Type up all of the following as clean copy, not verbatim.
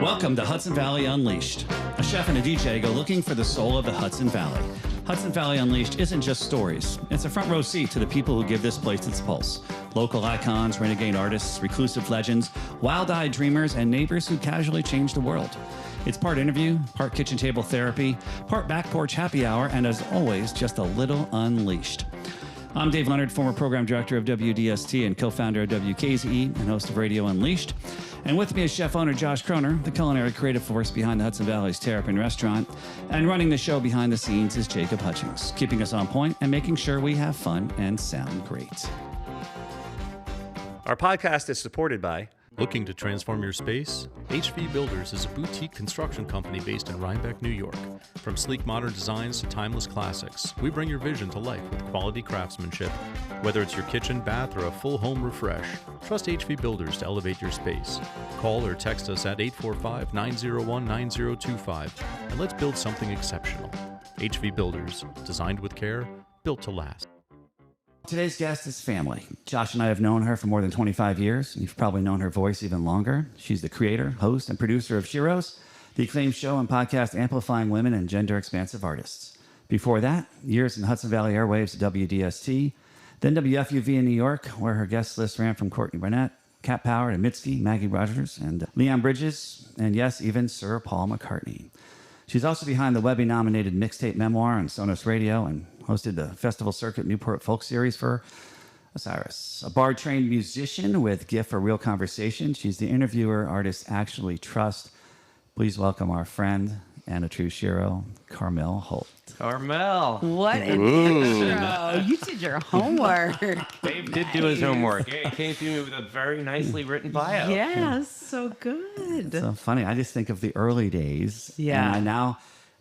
Welcome to Hudson Valley Unleashed. A chef and a DJ go looking for the soul of the Hudson Valley. Hudson Valley Unleashed isn't just stories. It's a front row seat to the people who give this place its pulse. Local icons, renegade artists, reclusive legends, wild-eyed dreamers, and neighbors who casually change the world. It's part interview, part kitchen table therapy, part back porch happy hour, and as always, just a little unleashed. I'm Dave Leonard, former program director of WDST and co-founder of WKZE and host of Radio Unleashed. And with me is chef owner Josh Kroner, the culinary creative force behind the Hudson Valley's Terrapin Restaurant. And running the show behind the scenes is Jacob Hutchings, keeping us on point and making sure we have fun and sound great. Our podcast is supported by... Looking to transform your space? HV Builders is a boutique construction company based in Rhinebeck, New York. From sleek modern designs to timeless classics, we bring your vision to life with quality craftsmanship. Whether it's your kitchen, bath, or a full home refresh, trust HV Builders to elevate your space. Call or text us at 845-901-9025 and let's build something exceptional. HV Builders, designed with care, built to last. Today's guest is family. Josh and I have known her for more than 25 years. You've probably known her voice even longer. She's the creator, host, and producer of Sheroes, the acclaimed show and podcast amplifying women and gender-expansive artists. Before that, years in Hudson Valley airwaves at WDST, then WFUV in New York, where her guest list ran from Courtney Barnett, Cat Power, to Mitski, Maggie Rogers, and Leon Bridges, and yes, even Sir Paul McCartney. She's also behind the Webby-nominated mixtape memoir on Sonos Radio and hosted the Festival Circuit Newport Folk Series for Osiris. A bard-trained musician with gift for real conversation. She's the interviewer artists actually trust. Please welcome our friend and a true Shero, Carmel Holt. Carmel. What an intro. You did your homework. Dave did do his homework. He came to me with a very nicely written bio. Yes, so good. So funny. I just think of the early days. Yeah. And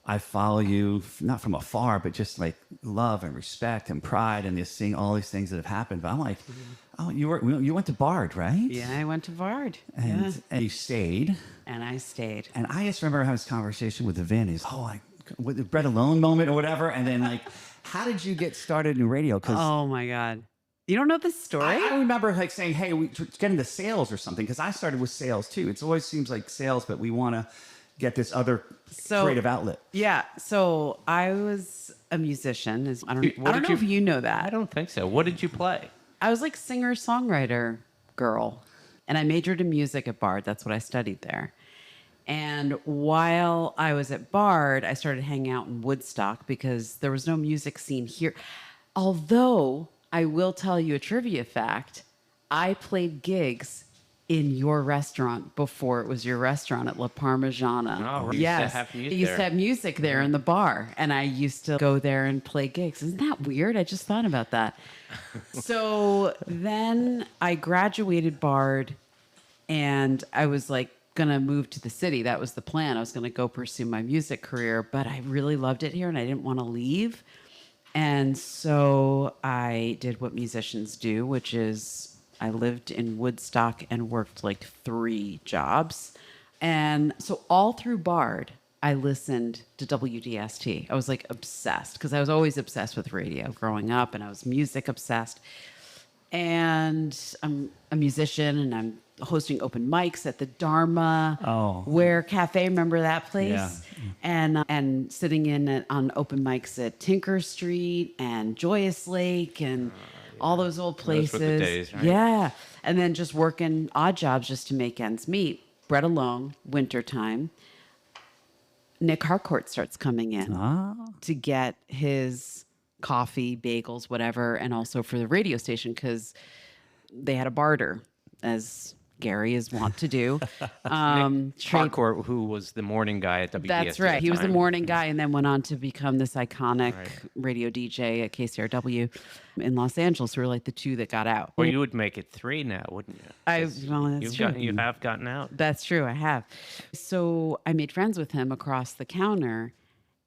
I follow you, not from afar, but just like love and respect and pride and just seeing all these things that have happened. But I'm like, oh, you went to Bard, right? Yeah, I went to Bard. And you stayed. And I stayed. And I just remember having this conversation with the Vin. He's, with the bread alone moment or whatever. And then like, how did you get started in radio? Oh my God. You don't know this story? I remember like saying, hey, we get into sales or something. Because I started with sales too. It always seems like sales, but we want to get this other creative outlet. Yeah. So I was a musician. I don't know if you know that. I don't think so. What did you play? I was like singer-songwriter girl. And I majored in music at Bard. That's what I studied there. And while I was at Bard, I started hanging out in Woodstock because there was no music scene here. Although I will tell you a trivia fact, I played gigs in your restaurant before it was your restaurant at La Parmigiana. Oh, yes. They used to have music there in the bar, and I used to go there and play gigs. Isn't that weird? I just thought about that. So then I graduated Bard, and I was like going to move to the city. That was the plan. I was going to go pursue my music career, but I really loved it here, and I didn't want to leave. And so I did what musicians do, which is I lived in Woodstock and worked like 3 jobs. And so all through Bard, I listened to WDST. I was like obsessed because I was always obsessed with radio growing up, and I was music obsessed. And I'm a musician, and I'm hosting open mics at the Dharma Ware Cafe. Remember that place? Yeah. And sitting in on open mics at Tinker Street and Joyous Lake and all those old places. Those were the days, right? Yeah. And then just working odd jobs just to make ends meet. Bread alone, wintertime. Nick Harcourt starts coming in to get his coffee, bagels, whatever, and also for the radio station because they had a barter, as Gary is wont to do. Harcourt, who was the morning guy at WDST. That's right. He was the morning guy and then went on to become this iconic radio DJ at KCRW in Los Angeles. We were like the 2 that got out. Well, you would make it 3 now, wouldn't you? That's true. You have gotten out. That's true. I have. So I made friends with him across the counter,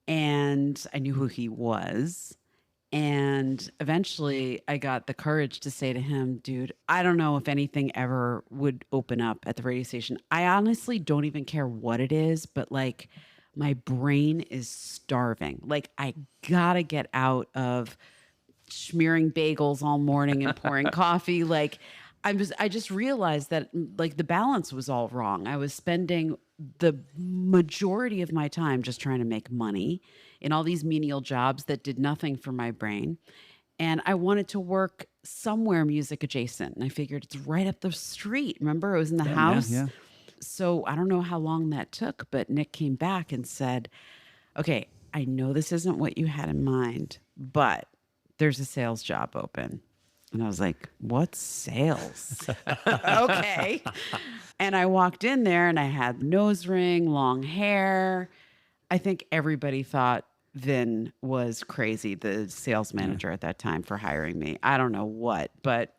and I knew who he was. And eventually I got the courage to say to him, dude, I don't know if anything ever would open up at the radio station. I honestly don't even care what it is, but like my brain is starving. Like I gotta get out of smearing bagels all morning and pouring coffee. Like I just realized that like the balance was all wrong. I was spending the majority of my time just trying to make money in all these menial jobs that did nothing for my brain. And I wanted to work somewhere music adjacent. And I figured it's right up the street. Remember, it was in the house. Yeah. So I don't know how long that took, but Nick came back and said, okay, I know this isn't what you had in mind, but there's a sales job open. And I was like, what sales? Okay. And I walked in there and I had nose ring, long hair. I think everybody thought Vin was crazy, the sales manager at that time, for hiring me. I don't know what, but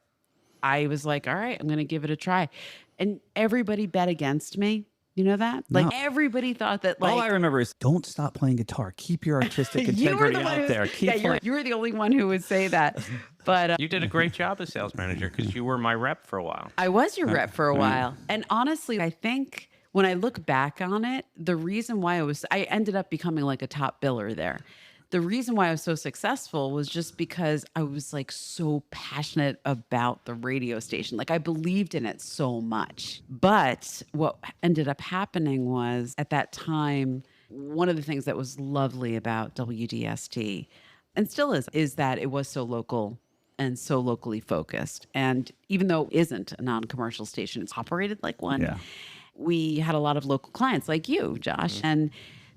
I was like, all right, I'm going to give it a try. And everybody bet against me. You know that? No. Like everybody thought that like All I remember is don't stop playing guitar. Keep your artistic you were integrity the one out there. Keep playing. you were the only one who would say that. But You did a great job as sales manager because you were my rep for a while. I was your rep for a while. And honestly, I think when I look back on it, the reason why I ended up becoming like a top biller there. The reason why I was so successful was just because I was like so passionate about the radio station. Like I believed in it so much. But what ended up happening was at that time, one of the things that was lovely about WDST, and still is that it was so local and so locally focused. And even though it isn't a non-commercial station, it's operated like one. Yeah. We had a lot of local clients like you, Josh, and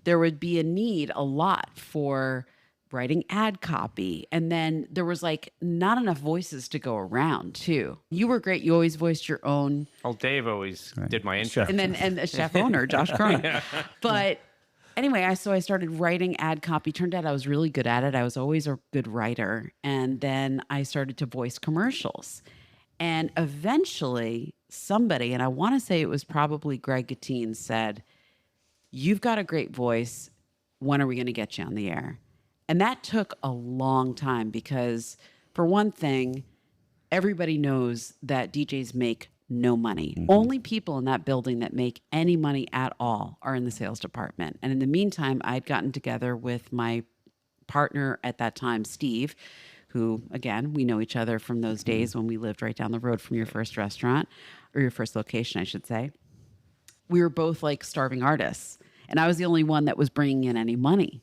there would be a need a lot for writing ad copy. And then there was like not enough voices to go around too. You were great. You always voiced your own. Well, Dave always did my intro. And the chef owner, Josh Cronin. But anyway, so I started writing ad copy. Turned out I was really good at it. I was always a good writer. And then I started to voice commercials. And eventually somebody, and I want to say it was probably Greg Gatine, said, you've got a great voice. When are we going to get you on the air? And that took a long time because, for one thing, everybody knows that DJs make no money. Mm-hmm. Only people in that building that make any money at all are in the sales department. And in the meantime, I'd gotten together with my partner at that time, Steve, who, again, we know each other from those days when we lived right down the road from your first restaurant, or your first location, I should say. We were both like starving artists, and I was the only one that was bringing in any money.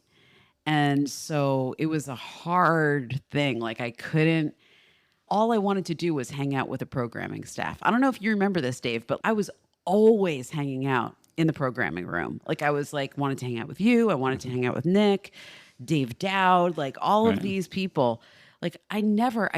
And so it was a hard thing. Like all I wanted to do was hang out with the programming staff. I don't know if you remember this, Dave, but I was always hanging out in the programming room. Like I was like, wanted to hang out with you. I wanted to hang out with Nick, Dave Dowd, like all of these people. Like I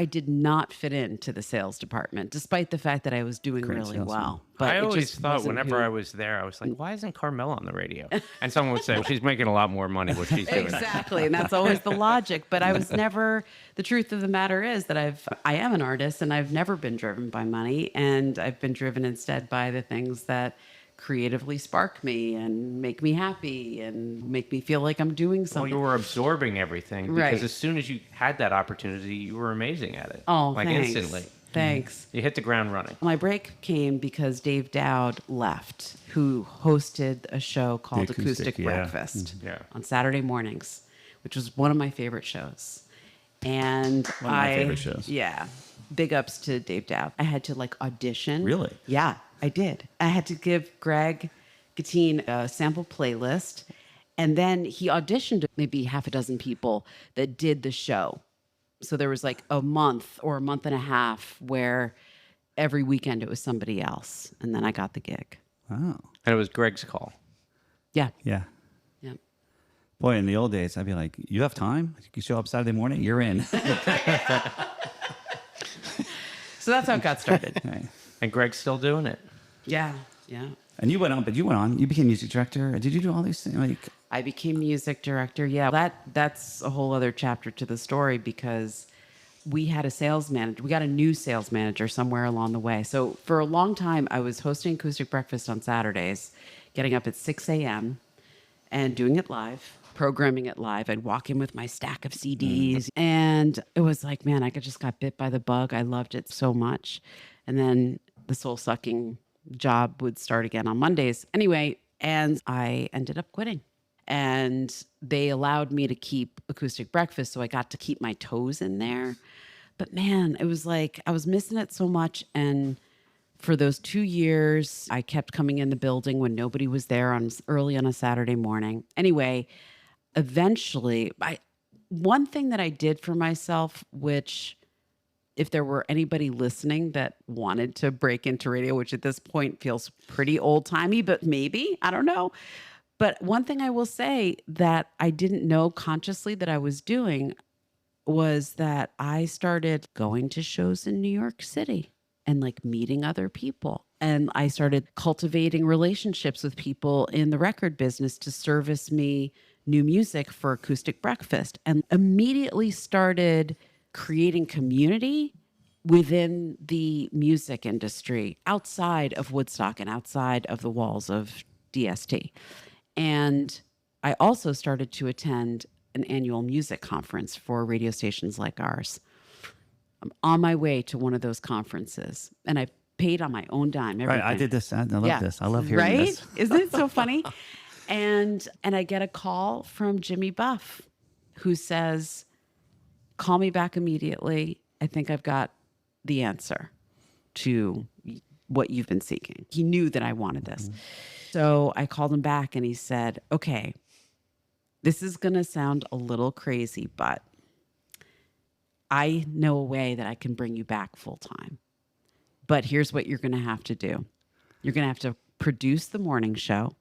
did not fit into the sales department, despite the fact that I was doing really salesman. well. But I it always just thought wasn't whenever who- I was there, I was like, why isn't Carmel on the radio? And someone would say, well, she's making a lot more money what she's doing. Exactly. And that's always the logic. But I was never, the truth of the matter is that I am an artist and I've never been driven by money. And I've been driven instead by the things that creatively spark me and make me happy and make me feel like I'm doing Well, something. you were absorbing everything because Right. as soon as you had that opportunity, you were amazing at it. Oh, like thanks. instantly. Thanks. You hit the ground running. My break came because Dave Dowd left, who hosted a show called The Acoustic, Acoustic yeah. Breakfast Yeah. on Saturday mornings, which was one of my favorite shows. And One of my favorite shows. Yeah. Big ups to Dave Dowd. I had to like audition. Really? Yeah, I did. I had to give Greg Gatine a sample playlist. And then he auditioned maybe half a dozen people that did the show. So there was like a month or a month and a half where every weekend it was somebody else. And then I got the gig. Oh. And it was Greg's call. Yeah. Yeah. Yeah. Boy, in the old days, I'd be like, you have time? You can show up Saturday morning, you're in. So that's how it got started. Right. And Greg's still doing it. Yeah. Yeah. And you went on, you became music director. Did you do all these things? Like, I became music director. Yeah, that's a whole other chapter to the story because we had a sales manager. We got a new sales manager somewhere along the way. So for a long time, I was hosting Acoustic Breakfast on Saturdays, getting up at 6 a.m. and doing it live, programming it live. I'd walk in with my stack of CDs. And it was like, man, I just got bit by the bug. I loved it so much. And then the soul-sucking job would start again on Mondays. Anyway, and I ended up quitting. And they allowed me to keep Acoustic Breakfast, so I got to keep my toes in there. But man, it was like I was missing it so much. And for those 2 years, I kept coming in the building when nobody was there early on a Saturday morning. Anyway, eventually, one thing that I did for myself, which if there were anybody listening that wanted to break into radio, which at this point feels pretty old timey, but maybe, I don't know. But one thing I will say that I didn't know consciously that I was doing was that I started going to shows in New York City and like meeting other people. And I started cultivating relationships with people in the record business to service me new music for Acoustic Breakfast, and immediately started creating community within the music industry outside of Woodstock and outside of the walls of DST. And I also started to attend an annual music conference for radio stations like ours. I'm on my way to one of those conferences, and I paid on my own dime. Everything. Right, I did this. I love this. I love hearing this. Right? Isn't it so funny? And I get a call from Jimmy Buff, who says, "Call me back immediately. I think I've got the answer to what you've been seeking." He knew that I wanted this. Mm-hmm. So I called him back and he said, "Okay, this is going to sound a little crazy, but I know a way that I can bring you back full time. But here's what you're going to have to do. You're going to have to produce the morning show.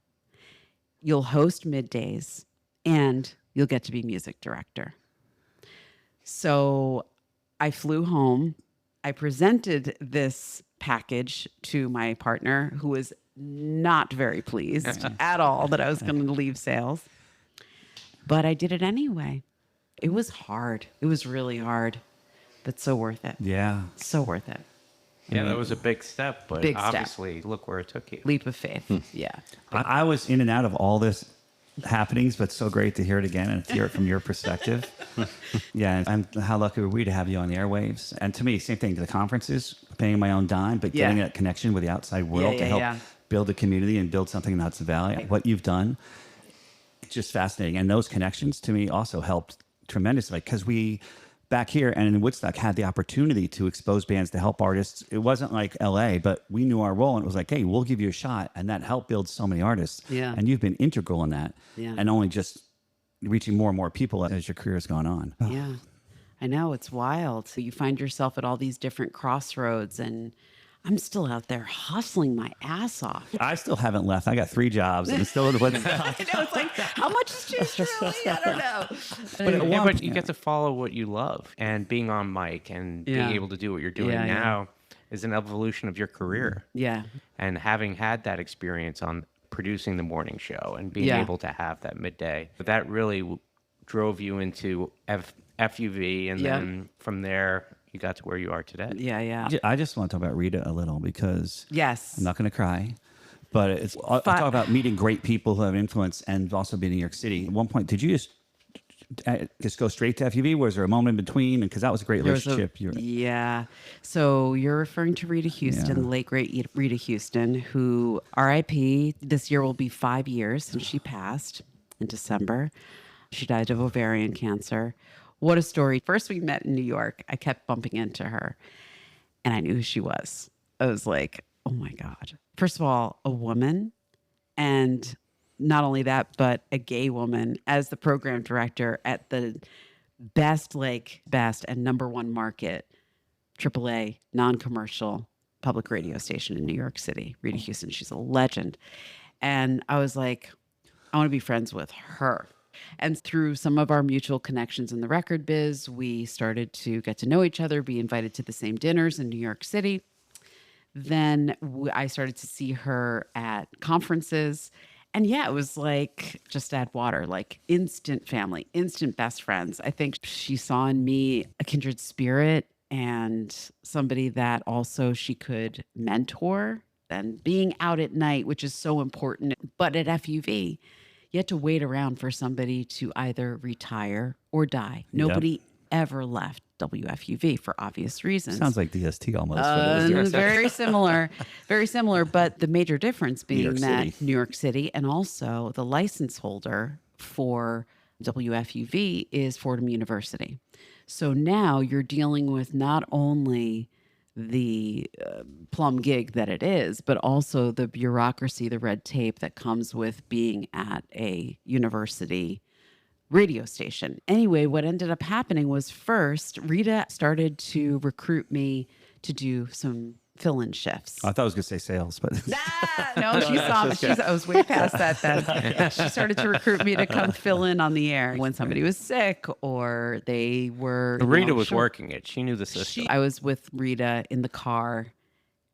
You'll host middays, and you'll get to be music director." So I flew home. I presented this package to my partner, who was not very pleased at all that I was going to leave sales. But I did it anyway. It was hard. It was really hard, but so worth it. Yeah. So worth it. Yeah, that was a big step, but Big step. obviously, look where it took you. Leap of faith. Yeah. I was in and out of all this happenings, but so great to hear it again and hear it from your perspective. Yeah, and how lucky were we to have you on the airwaves? And to me, same thing to the conferences, paying my own dime, but getting that connection with the outside world to help build a community and build something in Hudson Valley. What you've done, it's just fascinating. And those connections to me also helped tremendously, because we back here and in Woodstock had the opportunity to expose bands, to help artists. It wasn't like LA, but we knew our role, and it was like, hey, we'll give you a shot. And that helped build so many artists. Yeah. And you've been integral in that. Yeah. And only just reaching more and more people as your career has gone on. Yeah. I know, it's wild. So you find yourself at all these different crossroads, and I'm still out there hustling my ass off. I still haven't left. I got 3 jobs and still in the Woodstock. I know, it's like, how much is just really? I don't know. But you get to follow what you love, and being on mic and being able to do what you're doing now is an evolution of your career. Yeah. And having had that experience on producing the morning show and being able to have that midday, that really drove you into FUV, and then from there you got to where you are today. Yeah. I just want to talk about Rita a little, because Yes. I'm not going to cry, but I'll talk about meeting great people who have influence and also being in New York City. At one point, did you just go straight to FUV? Was there a moment in between? Because that was a great relationship. Yeah. So you're referring to Rita Houston, the late great Rita Houston, who RIP, this year will be 5 years since she passed in December. She died of ovarian cancer. What a story. First we met in New York. I kept bumping into her, and I knew who she was. I was like, oh my God. First of all, a woman, and not only that, but a gay woman as the program director at the best and number one market, AAA, non-commercial public radio station in New York City. Rita Houston, she's a legend. And I was like, I want to be friends with her. And through some of our mutual connections in the record biz, we started to get to know each other, be invited to the same dinners in New York City. Then I started to see her at conferences. And yeah, it was like just add water, like instant family, instant best friends. I think she saw in me a kindred spirit and somebody that also she could mentor. And being out at night, which is so important. But at FUV, you had to wait around for somebody to either retire or die. Nobody ever left WFUV for obvious reasons. Sounds like DST almost. Very similar. Very similar. But the major difference being New York City. New York City, and also the license holder for WFUV is Fordham University. So now you're dealing with not only the plum gig that it is, but also the bureaucracy, the red tape that comes with being at a university radio station. Anyway, what ended up happening was first, Rita started to recruit me to do some fill-in shifts. I thought I was going to say sales, but No, she saw me. I was way past that then. She started to recruit me to come fill in on the air when somebody was sick or they were. Rita was working it. She knew the system. I was with Rita in the car,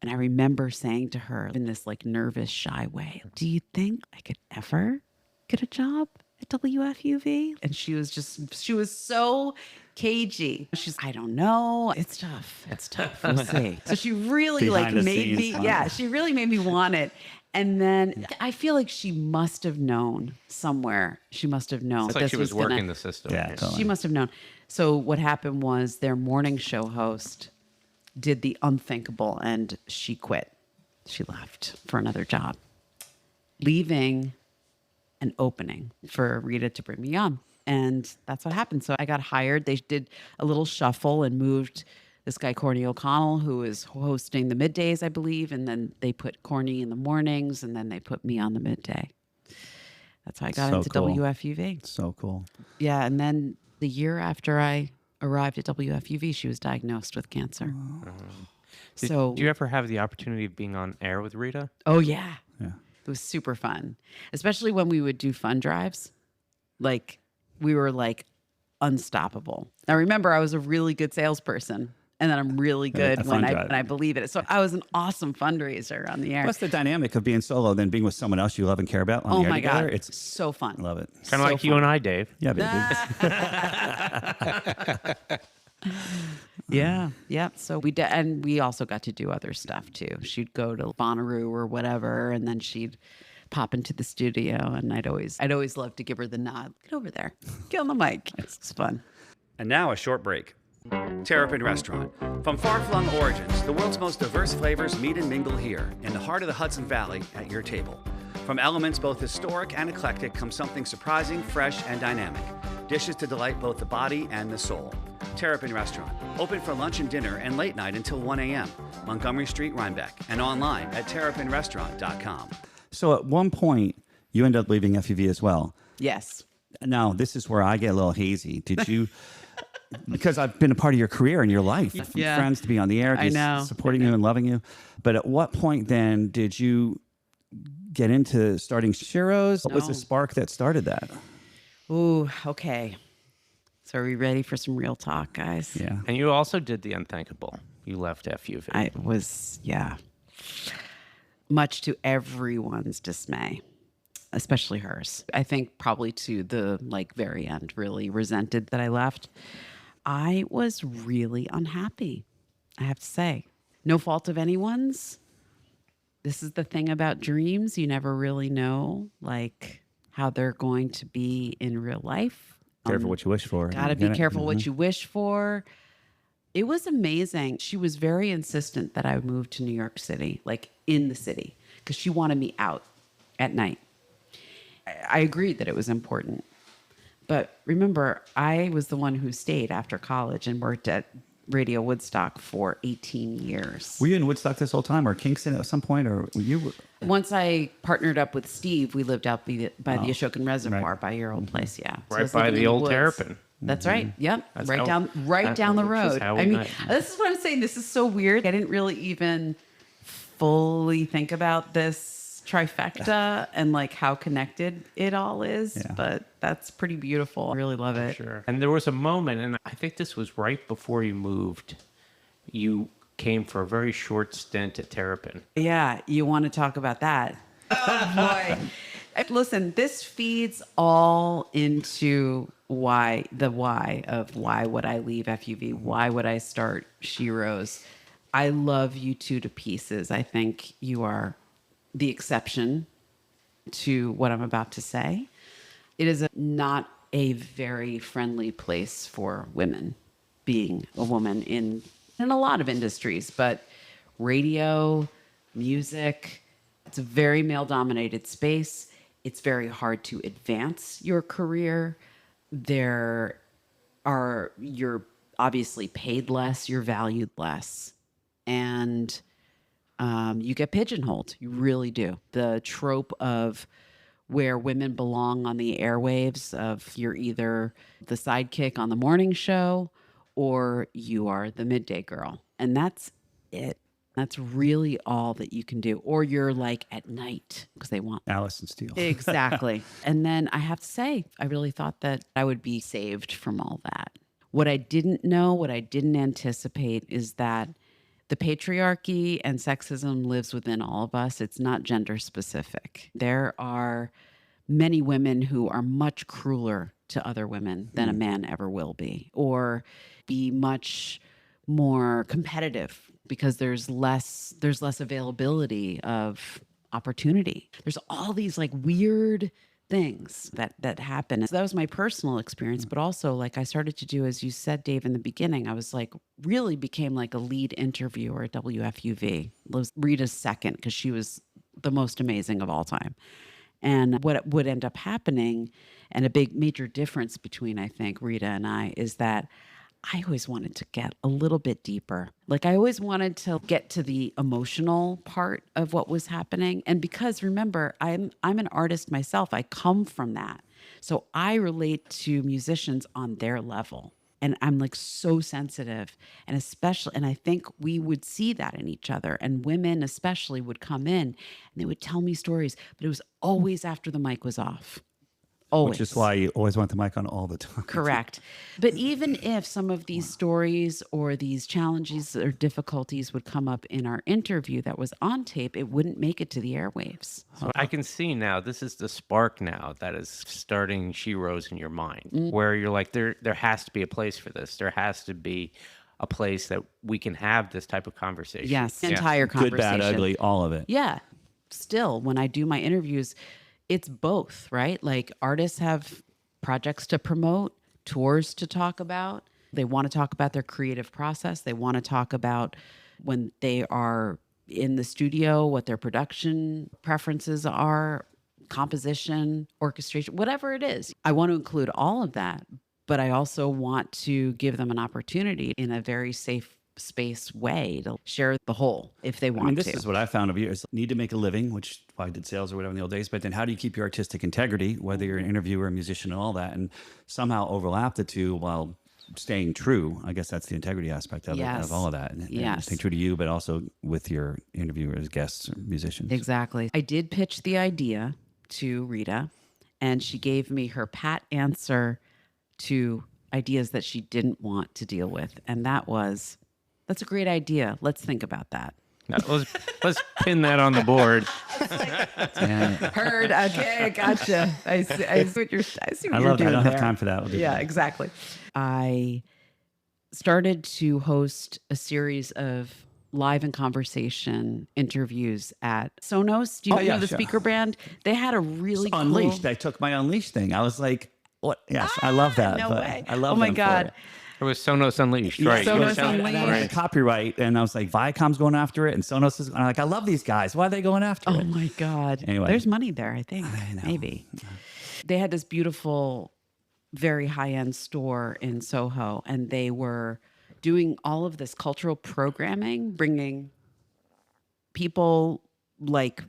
and I remember saying to her in this like nervous, shy way, "Do you think I could ever get a job at WFUV?" And she was so cagey. She's, "I don't know. It's tough. It's tough. We'll see." So she really Behind the made scenes, me, huh? she really made me want it. And then I feel like she must have known somewhere. She must have known. It's that like this she was gonna- working the system. Yeah, totally. She must have known. So what happened was their morning show host did the unthinkable and she quit. She left for another job, leaving an opening for Rita to bring me on. And that's what happened. So I got hired. They did a little shuffle and moved this guy, Corny O'Connell, who is hosting the middays, I believe. And then they put Corny in the mornings and then they put me on the midday. That's how I got So into cool. WFUV. so cool. Yeah. And then the year after I arrived at WFUV, she was diagnosed with cancer. Did you ever have the opportunity of being on air with Rita? Oh, yeah. Yeah. It was super fun, especially when we would do fun drives. Like, we were like unstoppable. Now, remember, I was a really good salesperson, and then I'm really good a when fun I drive. believe it. So I was an awesome fundraiser on the air. What's the dynamic of being solo than being with someone else you love and care about on Oh the air my together? God. It's So fun. I love it. Kind of like you and I, Dave. Yeah, baby. Yeah. So we did, and we also got to do other stuff too. She'd go to Bonnaroo or whatever, and then she'd pop into the studio, and I'd always love to give her the nod. Get over there. Get on the mic. It's fun. And now a short break. Terrapin Restaurant. From far-flung origins, the world's most diverse flavors meet and mingle here, in the heart of the Hudson Valley, at your table. From elements both historic and eclectic comes something surprising, fresh, and dynamic. Dishes to delight both the body and the soul. Terrapin Restaurant. Open for lunch and dinner and late night until 1 a.m. Montgomery Street, Rhinebeck. And online at terrapinrestaurant.com. So at one point, you end up leaving FUV as well. Yes. Now, this is where I get a little hazy. Did you... Because I've been a part of your career and your life, from Yeah. friends to be on the air, I to know. supporting you and loving you. But at what point then did you get into starting Sheroes? What was the No. spark that started that? Ooh, okay. So are we ready for some real talk, guys? Yeah. And you also did the unthinkable. You left FUV. I was, much to everyone's dismay, especially hers. I think probably to the very end, really resented that I left. I was really unhappy, I have to say. No fault of anyone's. This is the thing about dreams. You never really know, how they're going to be in real life. Careful what you wish for. Got to Get be it? careful what you wish for. It was amazing. She was very insistent that I moved to New York City, in the city, because she wanted me out at night. I agreed that it was important. But remember, I was the one who stayed after college and worked at Radio Woodstock for 18 years. Were you in Woodstock this whole time or Kingston at some point? Or were you? Once I partnered up with Steve, we lived out by the Ashokan Reservoir, right. by your old place, yeah. So I Right was by living the in old woods. Terrapin. That's right. Yep. That's right how- down that- down the which is road. how I we mean, met. this is what I'm saying. This is so weird. I didn't really even fully think about this trifecta and how connected it all is, Yeah. but that's pretty beautiful. I really love it. Sure. And there was a moment, and I think this was right before you moved. You came for a very short stint at Terrapin. Yeah, you want to talk about that? Oh boy! Listen, this feeds all into why would I leave FUV? Why would I start Sheroes? I love you two to pieces. I think you are the exception to what I'm about to say. It is not a very friendly place for women, being a woman in a lot of industries, but radio, music, it's a very male-dominated space. It's very hard to advance your career. you're obviously paid less, you're valued less, and you get pigeonholed. You really do. The trope of where women belong on the airwaves of you're either the sidekick on the morning show or you are the midday girl. And that's it. That's really all that you can do. Or you're like at night because they want Allison Steele. Exactly. And then I have to say, I really thought that I would be saved from all that. What I didn't know, what I didn't anticipate is that the patriarchy and sexism lives within all of us. It's not gender specific. There are many women who are much crueler to other women than a man ever will be, or be much more competitive because there's less availability of opportunity. There's all these like weird things that happen. So that was my personal experience, but also like I started to do, as you said, Dave, in the beginning, I was like really became like a lead interviewer at WFUV. It was Rita's second because she was the most amazing of all time. And what would end up happening, and a big major difference between, I think, Rita and I, is that I always wanted to get a little bit deeper. Like I always wanted to get to the emotional part of what was happening. And because remember, I'm an artist myself. I come from that. So I relate to musicians on their level. And I'm like so sensitive, and especially, and I think we would see that in each other, and women especially would come in and they would tell me stories, but it was always after the mic was off. Always. Which is why you always want the mic on all the time. Correct. But even if some of these stories or these challenges or difficulties would come up in our interview that was on tape, it wouldn't make it to the airwaves. So I can see now, this is the spark now that is starting Sheroes in your mind, where you're like, there has to be a place for this. There has to be a place that we can have this type of conversation. Yes, entire conversation. Good, bad, ugly, all of it. Yeah. Still, when I do my interviews, it's both, right? Like artists have projects to promote, tours to talk about. They want to talk about their creative process. They want to talk about when they are in the studio, what their production preferences are, composition, orchestration, whatever it is. I want to include all of that, but I also want to give them an opportunity in a very safe space way to share the whole if they want to. This is what I found of you is need to make a living, which I did sales or whatever in the old days, but then how do you keep your artistic integrity, whether you're an interviewer, a musician, and all that, and somehow overlap the two while staying true? I guess that's the integrity aspect of it, of all of that. And staying true to you, but also with your interviewers, guests, or musicians. Exactly. I did pitch the idea to Rita, and she gave me her pat answer to ideas that she didn't want to deal with. And that was, that's a great idea. Let's think about that. Now, let's pin that on the board. Heard. Okay, gotcha. I see what you're doing. I love that. I don't there. have time for that. Yeah, exactly. I started to host a series of live and conversation interviews at Sonos. Do you know the speaker brand? They had a really Unleashed. cool... I took my Unleashed thing. I was like, what? Yes, I love that. No way. I love Oh my them for God. it. It was Sonos Unleashed, right? Sonos Unleashed. Right. Copyright, and I was like, Viacom's going after it, and Sonos is. I'm like, I love these guys. Why are they going after it? Oh my God. Anyway. There's money there, I think. I know. Maybe. They had this beautiful, very high-end store in Soho, and they were doing all of this cultural programming, bringing people like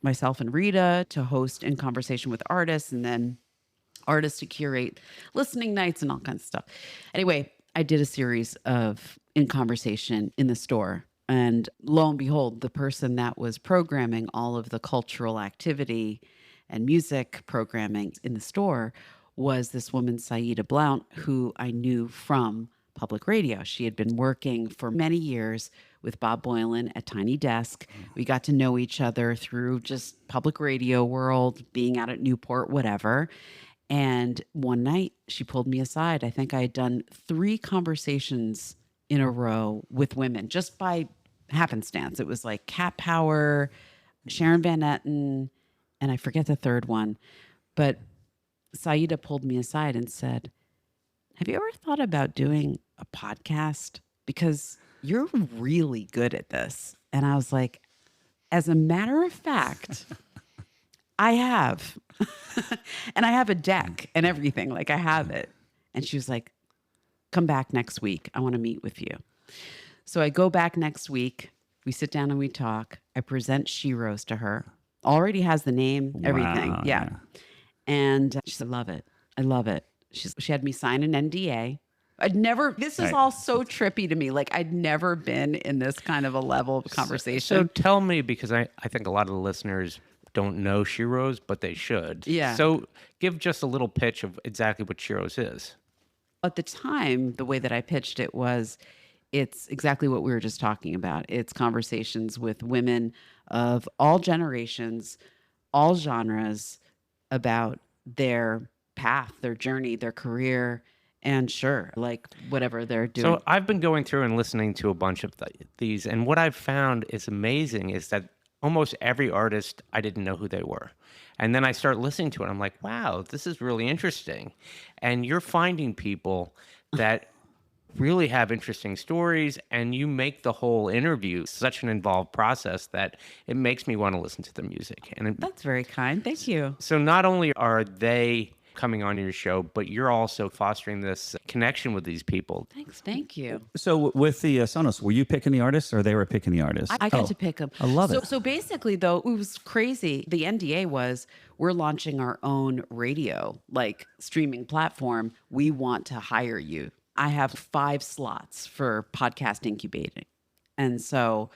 myself and Rita to host in conversation with artists, and then artists to curate listening nights and all kinds of stuff. Anyway, I did a series of In Conversation in the store. And lo and behold, the person that was programming all of the cultural activity and music programming in the store was this woman, Saida Blount, who I knew from public radio. She had been working for many years with Bob Boylan at Tiny Desk. We got to know each other through just public radio world, being out at Newport, whatever. And one night she pulled me aside. I think I had done 3 conversations in a row with women just by happenstance. It was like Cat Power, Sharon Van Etten, and I forget the third one. But Saida pulled me aside and said, have you ever thought about doing a podcast? Because you're really good at this. And I was like, as a matter of fact, I have. And I have a deck and everything. Like I have it. And she was like, come back next week. I want to meet with you. So I go back next week. We sit down and we talk. I present Sheroes to her. Already has the name, everything. Wow, Yeah. And she said, love it. I love it. She had me sign an NDA. This is all so trippy to me. Like I'd never been in this kind of a level of conversation. So tell me, because I think a lot of the listeners don't know Sheroes, but they should. Yeah. So give just a little pitch of exactly what Sheroes is. At the time, the way that I pitched it was, it's exactly what we were just talking about. It's conversations with women of all generations, all genres, about their path, their journey, their career, and sure, like whatever they're doing. So I've been going through and listening to a bunch of these, and what I've found is amazing is that almost every artist, I didn't know who they were. And then I start listening to it. I'm like, wow, this is really interesting. And you're finding people that really have interesting stories, and you make the whole interview such an involved process that it makes me want to listen to the music. And That's very kind. Thank you. so not only are they coming on your show, but you're also fostering this connection with these people. Thanks. Thank you. So with the Sonos, were you picking the artists or they were picking the artists? I got to pick them. I love it. So basically, though, it was crazy. The NDA was, we're launching our own radio, like streaming platform. We want to hire you. I have 5 slots for podcast incubating. And so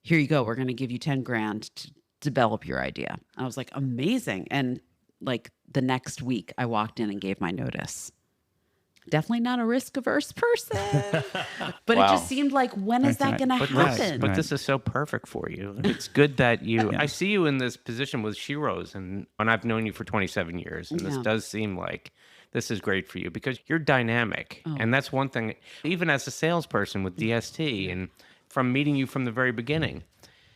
here you go. We're going to give you 10 grand to develop your idea. I was like, amazing. And like the next week I walked in and gave my notice. Definitely not a risk averse person, but it just seemed like, when is that going to happen? But this is so perfect for you. It's good that I see you in this position with Sheroes, and I've known you for 27 years. And this does seem like this is great for you because you're dynamic. And that's one thing, even as a salesperson with DST and from meeting you from the very beginning,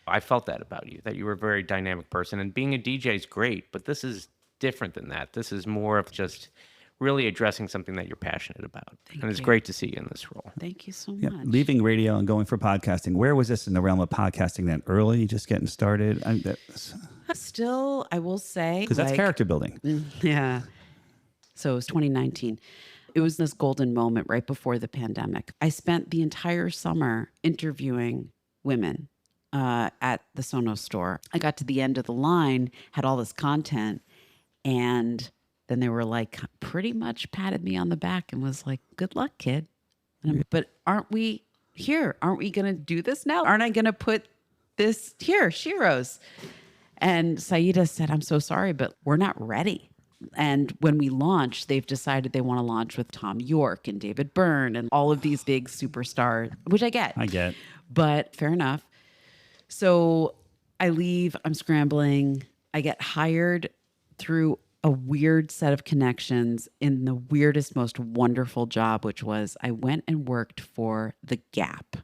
I felt that about you, that you were a very dynamic person. And being a DJ is great, but this is different than that. This is more of just really addressing something that you're passionate about. And it's great to see you in this role. Thank you so Yeah, much. leaving radio and going for podcasting. Where was this in the realm of podcasting then? Early, just getting started? Still, I will say, Because that's character building. Yeah. So it was 2019. It was this golden moment right before the pandemic. I spent the entire summer interviewing women at the Sonos store. I got to the end of the line, had all this content, and then they were like, pretty much patted me on the back and was like, good luck, kid. But aren't we here? Aren't we going to do this now? Aren't I going to put this here, Sheroes? And Saida said, I'm so sorry, but we're not ready. And when we launch, they've decided they want to launch with Tom York and David Byrne and all of these big superstars, which I get. But fair enough. So I leave, I'm scrambling. I get hired through a weird set of connections in the weirdest, most wonderful job, which was I went and worked for The Gap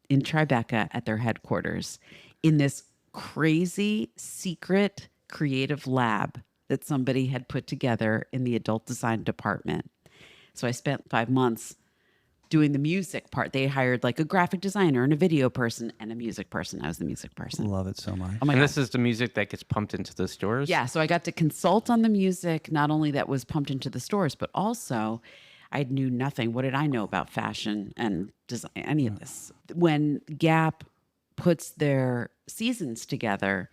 in Tribeca at their headquarters in this crazy secret creative lab that somebody had put together in the adult design department. So I spent 5 months doing the music part. They hired like a graphic designer and a video person and a music person. I was the music person. Love it so much. Oh my And God. this is the music that gets pumped into the stores? Yeah, so I got to consult on the music, not only that was pumped into the stores, but also I knew nothing. What did I know about fashion and design, any of this? When Gap puts their seasons together,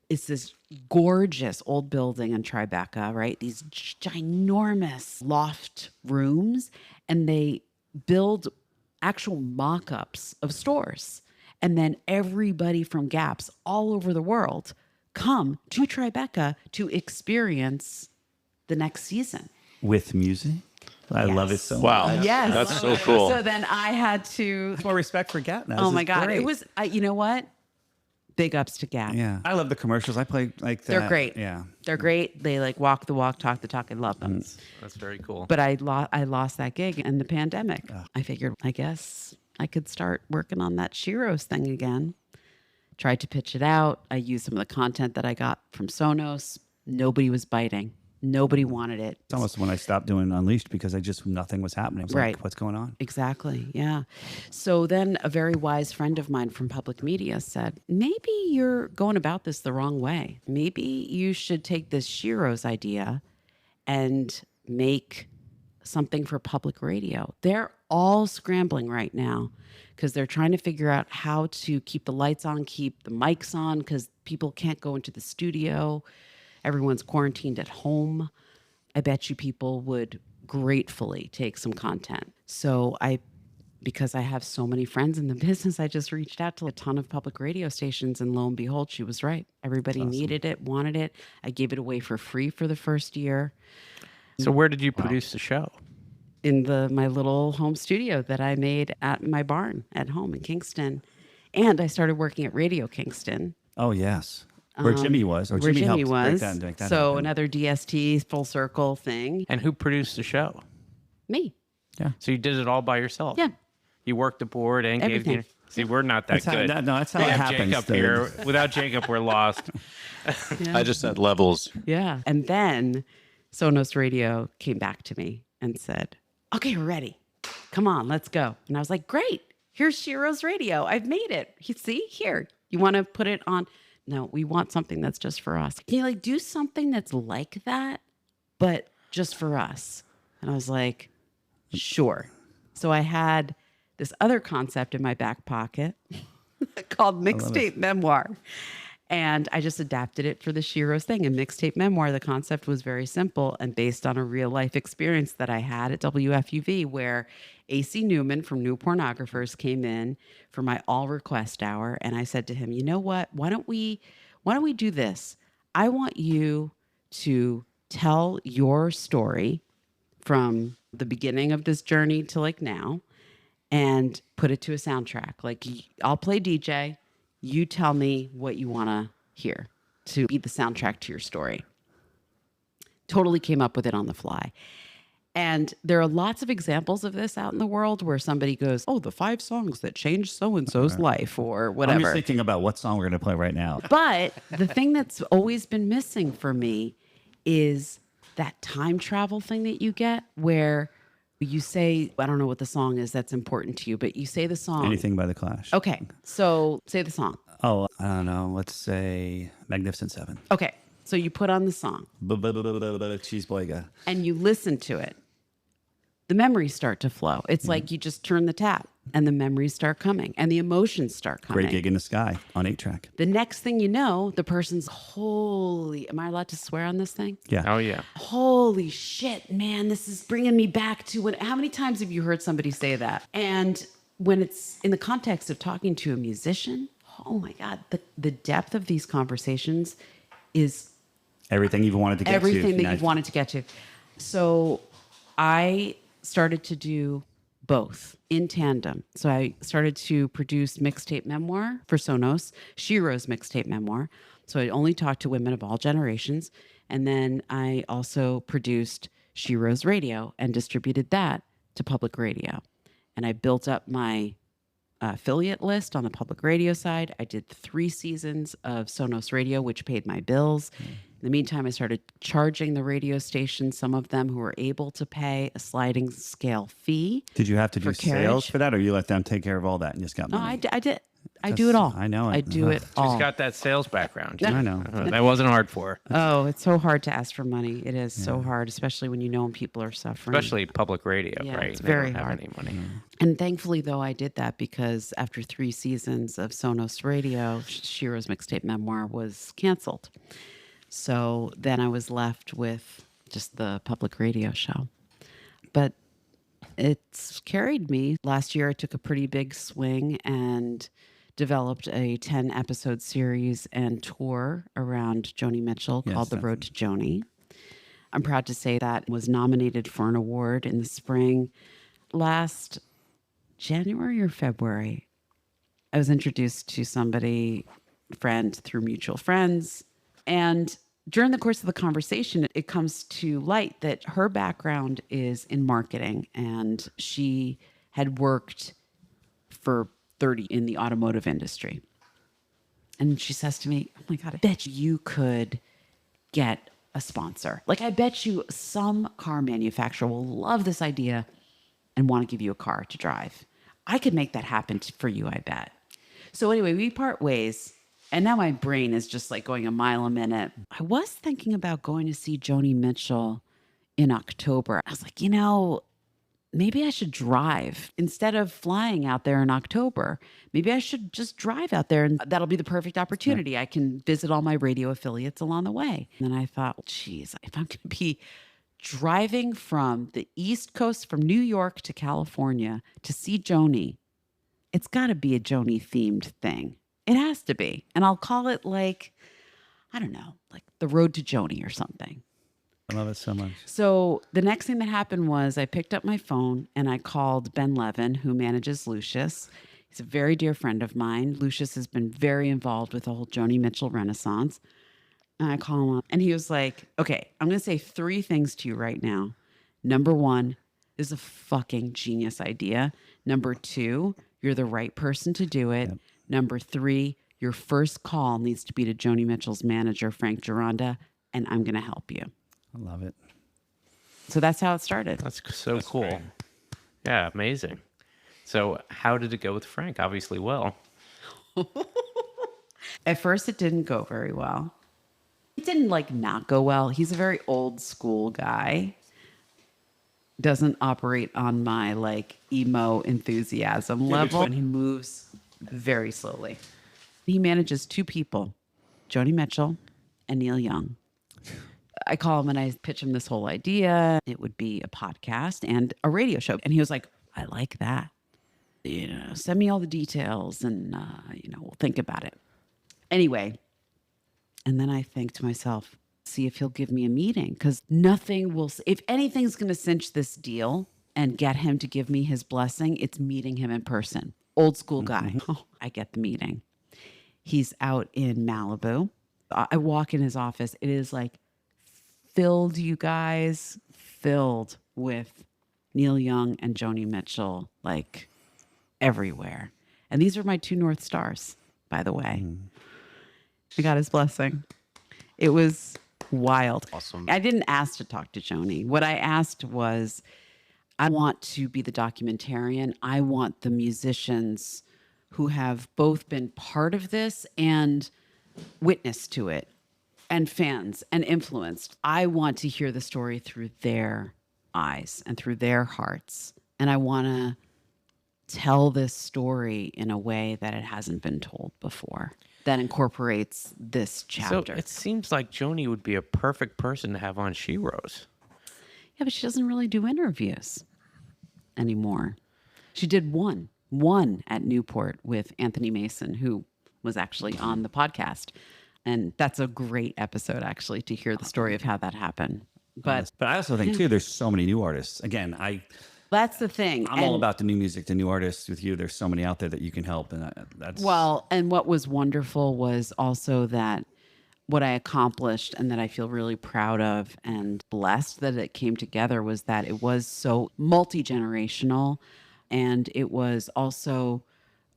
it's this gorgeous old building in Tribeca, right? These ginormous loft rooms, and they build actual mock-ups of stores. And then everybody from Gaps all over the world come to Tribeca to experience the next season. With music? I love it so much. Wow. Yes. That's so cool. So then I had to, More respect for Gap now. oh This my is God, great. it was, you know what? Big ups to Gap. Yeah. I love the commercials. I play like that. They're great. Yeah. They're great. They like walk the walk, talk the talk. I love them. That's very cool. But I lost that gig in the pandemic. I figured, I guess I could start working on that Sheroes thing again. Tried to pitch it out. I used some of the content that I got from Sonos. Nobody was biting. Nobody wanted it. It's almost when I stopped doing Unleashed because nothing was happening. It was Right. like, what's going on? Exactly. Yeah. So then a very wise friend of mine from public media said, maybe you're going about this the wrong way. Maybe you should take this Sheroes idea and make something for public radio. They're all scrambling right now because they're trying to figure out how to keep the lights on, keep the mics on, because people can't go into the studio. Everyone's quarantined at home. I bet you people would gratefully take some content. So because I have so many friends in the business, I just reached out to a ton of public radio stations, and lo and behold, she was right. Everybody needed it, wanted it. I gave it away for free for the first year So where did you produce the show? in my little home studio that I made at my barn at home in Kingston. And I started working at Radio Kingston. Oh, yes. Where Jimmy was. Or Where Jimmy Jimmy helped was. make that So happen. another DST full circle thing. And who produced the show? Me. Yeah. So you did it all by yourself? Yeah. You worked the board and Everything. gave. See, we're not that That's how, good. that's how We it have happens. Jacob here. Without Jacob, we're lost. I just had levels. Yeah. And then Sonos Radio came back to me and said, okay, we're ready. Come on, let's go. And I was like, great. Here's Sheroes Radio. I've made it. You see, here. You want to put it on? No, we want something that's just for us. Can you do something that's like that, but just for us? And I was like, sure. So I had this other concept in my back pocket called Mixtape Memoir. And I just adapted it for the Sheroes thing. And Mixtape Memoir, the concept was very simple and based on a real life experience that I had at WFUV, where AC Newman from New Pornographers came in for my all request hour. And I said to him, you know what? Why don't we do this? I want you to tell your story from the beginning of this journey to like now and put it to a soundtrack. Like, I'll play DJ. You tell me what you want to hear to be the soundtrack to your story. Totally came up with it on the fly. And there are lots of examples of this out in the world where somebody goes, oh, the 5 songs that changed so-and-so's life or whatever. I'm just thinking about what song we're going to play right now. But the thing that's always been missing for me is that time travel thing that you get where you say, I don't know what the song is that's important to you, but you say the song. Anything by The Clash. Okay. So say the song. Oh, I don't know. Let's say Magnificent Seven. Okay. So you put on the song Cheese Boyga. and you listen to it. The memories start to flow. It's like you just turn the tap and the memories start coming and the emotions start coming. Great Gig in the Sky on 8-track. The next thing you know, the person's am I allowed to swear on this thing? Yeah. Oh, yeah. Holy shit, man, this is bringing me back to how many times have you heard somebody say that? And when it's in the context of talking to a musician, oh my God, the depth of these conversations is Everything you've wanted to get to. everything that you've wanted to get to. So I started to do both in tandem. So I started to produce Mixtape Memoir for Sonos, Sheroes Mixtape Memoir. So I only talked to women of all generations. And then I also produced Sheroes Radio and distributed that to public radio. And I built up my affiliate list on the public radio side. I did 3 seasons of Sonos Radio, which paid my bills. In the meantime, I started charging the radio stations, some of them who were able to pay a sliding scale fee. Did you have to do for sales carriage. for that, or you let them take care of all that and just got No, money? I did. I do it all. I know it. I do it all. She's got that sales background. I know. That wasn't hard for her. Oh, it's so hard to ask for money. It is so hard, especially when you know when people are suffering. Especially public radio, Yeah, right? it's They very don't have hard. any money. And thankfully, though, I did that because after 3 seasons of Sonos Radio, Sheroes Mixtape Memoir was canceled. So then I was left with just the public radio show. But it's carried me. Last year, I took a pretty big swing and developed a 10-episode series and tour around Joni Mitchell Yes, called The that's- Road to Joni. I'm proud to say that was nominated for an award in the spring. Last January or February, I was introduced to somebody, friend through mutual friends. And during the course of the conversation, it comes to light that her background is in marketing and she had worked for 30 in the automotive industry. And she says to me, oh my God, I bet you could get a sponsor. Like, I bet you some car manufacturer will love this idea and want to give you a car to drive. I could make that happen for you, I bet. So anyway, we part ways. And now my brain is just like going a mile a minute. I was thinking about going to see Joni Mitchell in October. I was like, maybe I should drive instead of flying out there in October. Maybe I should just drive out there, and that'll be the perfect opportunity. I can visit all my radio affiliates along the way. And then I thought, geez, if I'm going to be driving from the East Coast, from New York to California to see Joni, it's got to be a Joni themed thing. It has to be. And I'll call it like, I don't know, like the Road to Joni or something. I love it so much. So the next thing that happened was I picked up my phone and I called Ben Levin, who manages Lucius. He's a very dear friend of mine. Lucius has been very involved with the whole Joni Mitchell Renaissance. And I call him up and he was like, okay, I'm going to say 3 things to you right now. Number 1, this is a fucking genius idea. Number 2, you're the right person to do it. Yep. Number 3, your first call needs to be to Joni Mitchell's manager, Frank Gironda, and I'm going to help you. I love it. So that's how it started. That's so cool. Great. Yeah, amazing. So how did it go with Frank? Obviously well. At first, it didn't go very well. It didn't not go well. He's a very old school guy. Doesn't operate on my emo enthusiasm level. And he moves very slowly. He manages 2 people, Joni Mitchell and Neil Young. I call him and I pitch him this whole idea. It would be a podcast and a radio show. And he was like, I like that. Send me all the details and, we'll think about it. Anyway, and then I think to myself, see if he'll give me a meeting, because nothing will, if anything's going to cinch this deal and get him to give me his blessing, it's meeting him in person. Old school guy. Mm-hmm. Oh, I get the meeting. He's out in Malibu. I walk in his office. It is filled, you guys, filled with Neil Young and Joni Mitchell, everywhere. And these are my 2 North Stars, by the way. I got his blessing. It was wild. Awesome. I didn't ask to talk to Joni. What I asked was, I want to be the documentarian. I want the musicians who have both been part of this and witness to it, and fans and influenced. I want to hear the story through their eyes and through their hearts. And I want to tell this story in a way that it hasn't been told before, that incorporates this chapter. So it seems like Joni would be a perfect person to have on Sheroes. Yeah, but she doesn't really do interviews anymore. She did one at Newport with Anthony Mason, who was actually on the podcast. And that's a great episode, actually, to hear the story of how that happened. But I also think, too, there's so many new artists. Again, that's the thing. I'm all about the new music, the new artists with you. There's so many out there that you can help. And that's... Well, and what was wonderful was also that what I accomplished and that I feel really proud of and blessed that it came together was that it was so multi-generational, and it was also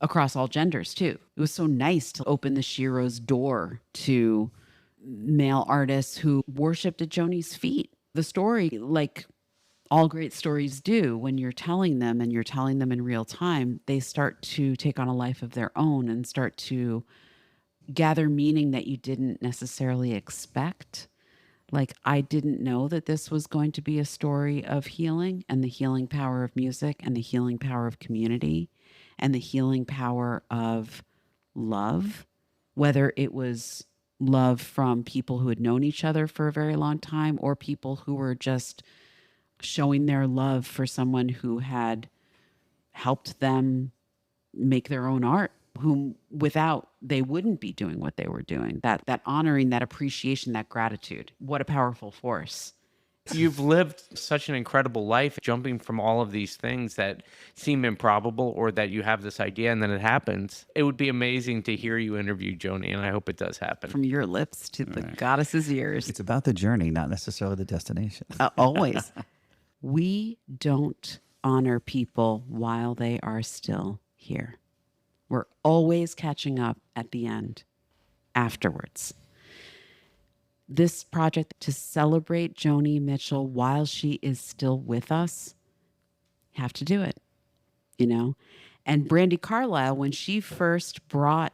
across all genders too. It was so nice to open the Sheroes door to male artists who worshipped at Joni's feet. The story, like all great stories do, when you're telling them and you're telling them in real time, they start to take on a life of their own and start to gather meaning that you didn't necessarily expect. I didn't know that this was going to be a story of healing and the healing power of music and the healing power of community and the healing power of love, whether it was love from people who had known each other for a very long time or people who were just showing their love for someone who had helped them make their own art, whom without they wouldn't be doing what they were doing. That honoring, that appreciation, that gratitude. What a powerful force. You've lived such an incredible life, jumping from all of these things that seem improbable or that you have this idea and then it happens. It would be amazing to hear you interview Joni, and I hope it does happen. From your lips to the goddess's ears. It's about the journey, not necessarily the destination. Always. We don't honor people while they are still here. We're always catching up at the end, afterwards. this project to celebrate Joni Mitchell while she is still with us, have to do it, you know? And Brandi Carlile, when she first brought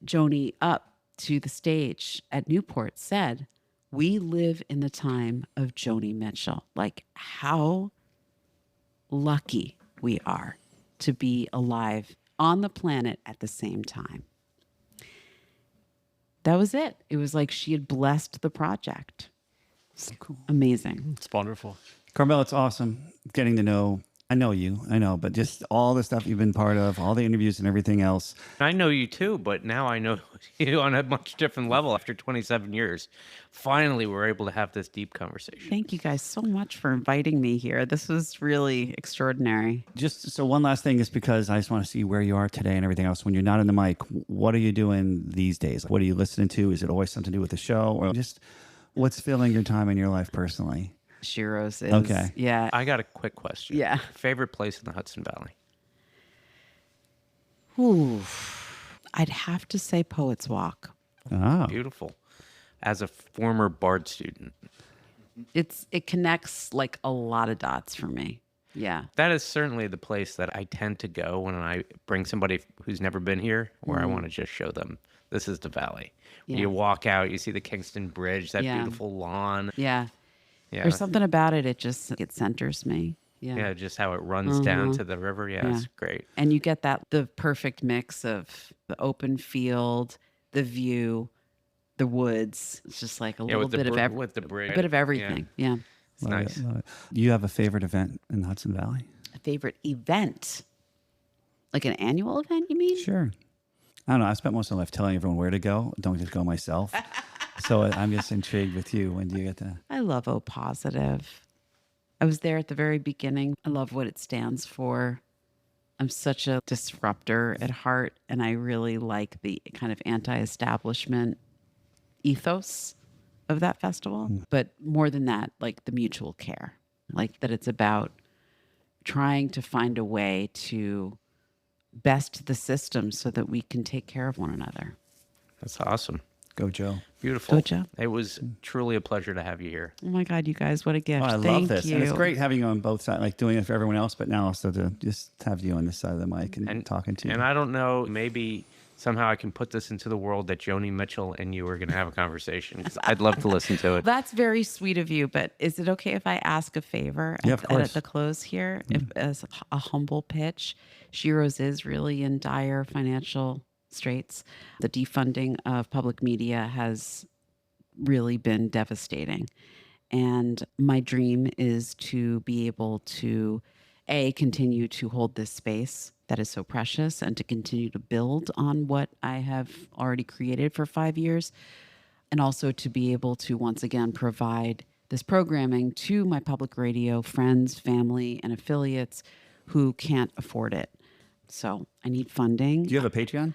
Joni up to the stage at Newport, said, "We live in the time of Joni Mitchell." Like, how lucky we are to be alive on the planet at the same time. That was it. It was like she had blessed the project. Cool. Amazing. It's wonderful. Carmel, it's awesome getting to know. I know you, but just all the stuff you've been part of, all the interviews and everything else. I know you too, but now I know you on a much different level after 27 years. Finally, we're able to have this deep conversation. Thank you guys so much for inviting me here. This was really extraordinary. Just so one last thing is because I just want to see where you are today and everything else. When you're not in the mic, what are you doing these days? What are you listening to? Is it always something to do with the show, or just what's filling your time in your life personally? Sheroes is. Okay. Yeah. I got a quick question. Yeah. Favorite place in the Hudson Valley? Ooh. I'd have to say Poets Walk. Oh, Beautiful. As a former Bard student, It connects like a lot of dots for me. Yeah. that is certainly the place that I tend to go when I bring somebody who's never been here, where I want to just show them this is the valley. Yeah. You walk out, you see the Kingston Bridge, that Yeah. beautiful lawn. Yeah. Yeah. There's something about it. It centers me. Yeah. Yeah, just how it runs down to the river. Yeah, it's great. And you get the perfect mix of the open field, the view, the woods. It's just like a little with the bit of with the bridge. a bit of everything. Yeah. It's nice. Love it. You have a favorite event in the Hudson Valley? A favorite event? Like an annual event, you mean? Sure. I don't know. I spent most of my life telling everyone where to go. Don't just go myself. So I'm just intrigued with you. When do you get to? I love O Positive. I was there at the very beginning. I love what it stands for. I'm such a disruptor at heart, and I really like the kind of anti-establishment ethos of that festival. But more than that, like the mutual care, like that it's about trying to find a way to best the system so that we can take care of one another. That's awesome. Go, Joe. Beautiful. Go, Joe. It was truly a pleasure to have you here. Oh my God, you guys, what a gift. Oh, I Thank love this. you. And it's great having you on both sides, like doing it for everyone else, but now also to just have you on this side of the mic and talking to you. And I don't know, maybe somehow I can put this into the world that Joni Mitchell and you are going to have a conversation. 'Cause I'd love to listen to it. That's very sweet of you, but is it okay if I ask a favor Yeah, of course. at the close here? If, as a humble pitch, Sheroes is really in dire financial straits. The defunding of public media has really been devastating. And my dream is to be able to, continue to hold this space that is so precious and to continue to build on what I have already created for 5 years. And also to be able to once again provide this programming to my public radio friends, family, and affiliates who can't afford it. So I need funding. Do you have a Patreon?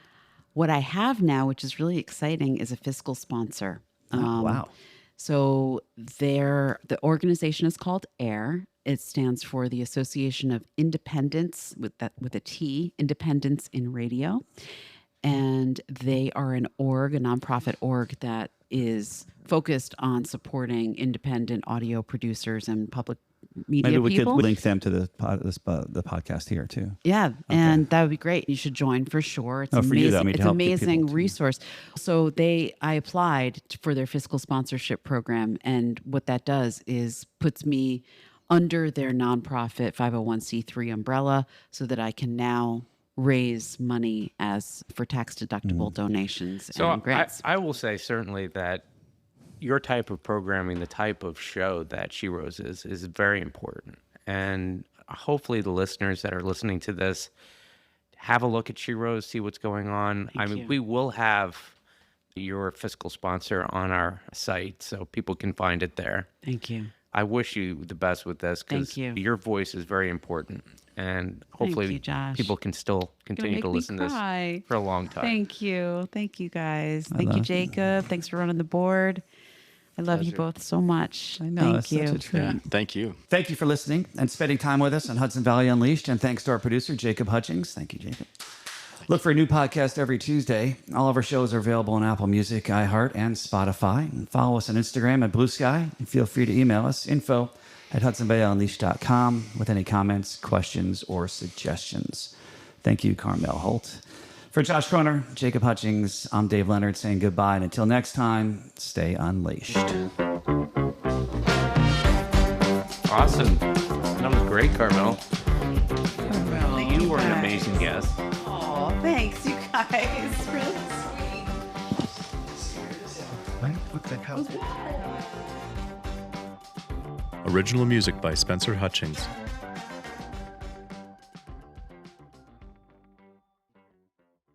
What I have now, which is really exciting, is a fiscal sponsor. Wow. So the organization is called AIR. It stands for the Association of Independents with a T, Independence in Radio. And they are a nonprofit org that is focused on supporting independent audio producers and public media Maybe we people. could link them to the podcast here too. Yeah, and that would be great. You should join for sure. It's Oh, for you, amazing. though, I mean, to It's help get amazing people to- resource. So I applied for their fiscal sponsorship program, and what that does is puts me under their nonprofit 501c3 umbrella, so that I can now raise money for tax deductible donations So and grants. I will say certainly that your type of programming, the type of show that Sheroes is very important. And hopefully the listeners that are listening to this have a look at Sheroes, see what's going on. Thank you. We will have your fiscal sponsor on our site so people can find it there. Thank you. I wish you the best with this because Thank you. your voice is very important. And hopefully you, Josh. people can still continue make to me listen to cry. this for a long time. Thank you. Thank you, guys. Thank you, love- Jacob. Thanks for running the board. I love you both so much. I know. Thank It's you. such a treat. Yeah, thank you. Thank you for listening and spending time with us on Hudson Valley Unleashed. And thanks to our producer, Jacob Hutchings. Thank you, Jacob. Look for a new podcast every Tuesday. All of our shows are available on Apple Music, iHeart, and Spotify. And follow us on Instagram at Blue Sky. And feel free to email us, info@HudsonBayUnleashed.com, with any comments, questions, or suggestions. Thank you, Carmel Holt. For Josh Kroner, Jacob Hutchings, I'm Dave Leonard saying goodbye. And until next time, stay unleashed. Awesome. That was great, Carmel. You were an amazing guest. Oh, thanks, you guys. Really sweet. What the hell? Original music by Spencer Hutchings.